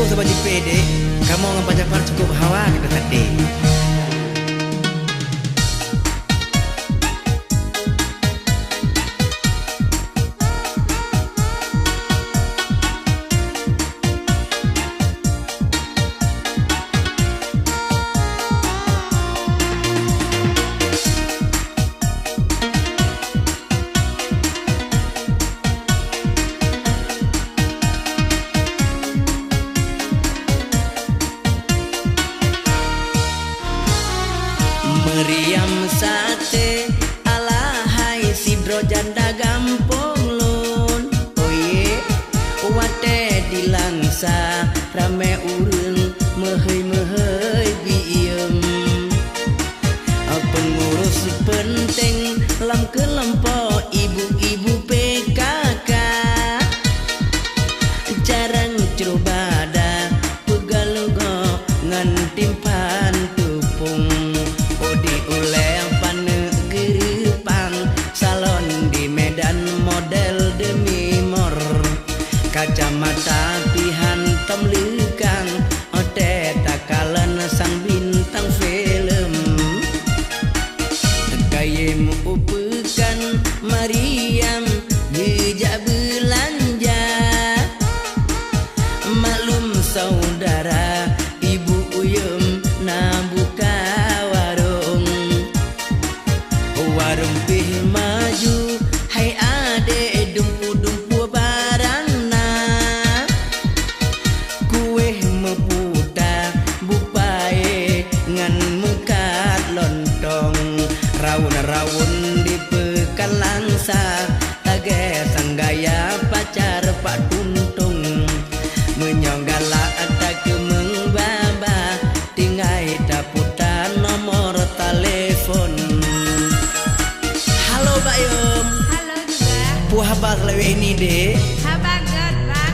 cukup sebab jepit dek. Kamu orang Pajapar cukup hawa kita tadi. Meriam sate alahai sidro janda gampong lun. Oye wate dilangsa rame urang mehei biem. Pengurus penting lam kelompok ibu-ibu PKK. Jarang curubada pegalugo ngan timpan tupung. Kacamata pihan temlekang ote takalan sang bintang film. Kayem upekan Mariam jejak belanja. Maklum saudara ibu uyum na buka warung. Warung pih maju hai ade dumpu-dumpu barang. Rawun di pekan langsa tage sanggaya pacar Pak Tuntung menyonggala ada kemeng baba tingai daputan nomor telepon. Halo Pak Yum. Halo juga. Puh habang lewe ini dek. Habang god Pak.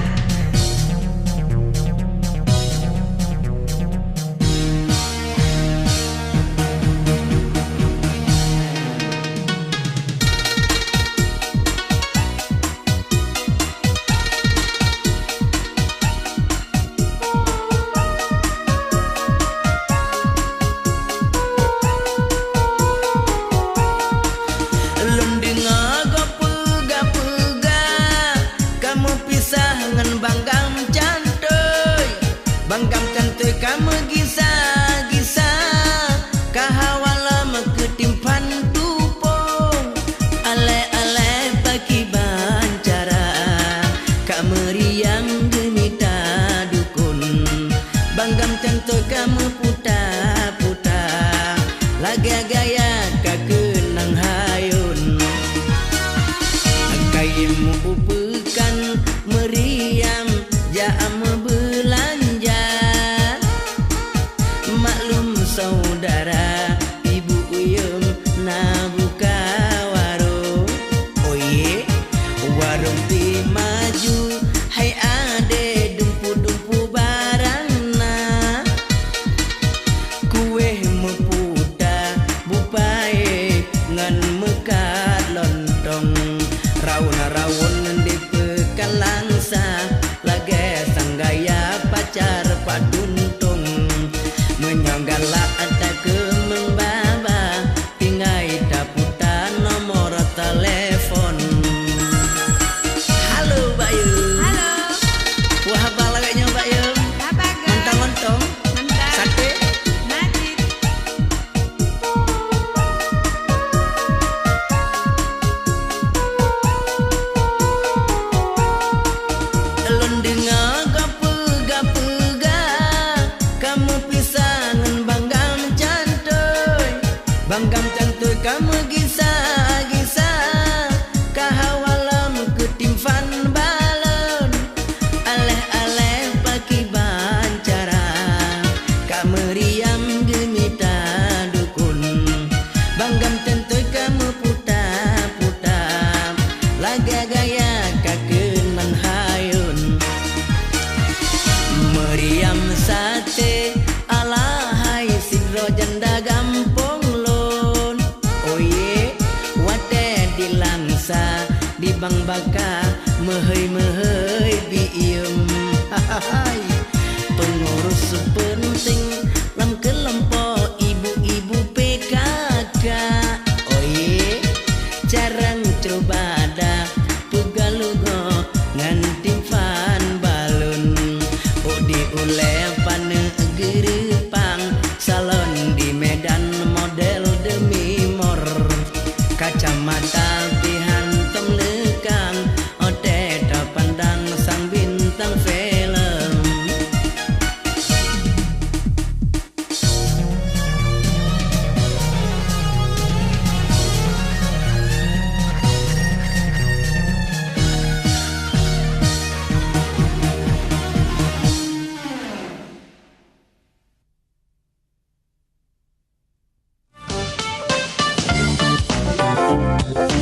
Banggam cantoy kamu gisa-gisa kahawala meketimpan tupung. Ale-ale bagi bancara Kak Meriam gemita dukun. Banggam cantoy kamu puta-puta lagi gaya kakenang hayun. Kaimu upekan Meriam jaam belanja. Maklum saudara ibu uyum na buka warung. Oye warung pi maju hai ade dumpu-dumpu barangna. Kue meputa bupae ngan mekat lontong. Rawun-rawun di pekan langsa lage sanggaya pacar Pak Tuntung menyonggala ada kemeng baba tingai daputan nomor telepon. Halo Mbak Yum. Halo. Wah abang lagi nyoba Yum. Apa god? Lontong-lontong Mantap. sate. Najib. Banggam cantoy kamu gisa-gisa kahawalam ketimpan balon. Aleh-aleh paki bancara Kak Meriam gemita dukun. Banggam cantoy kamu puta-puta laga gaya kakenan hayun. Meriam sate alahai sidro janda gampong. Di bang baka mehei biem. Thank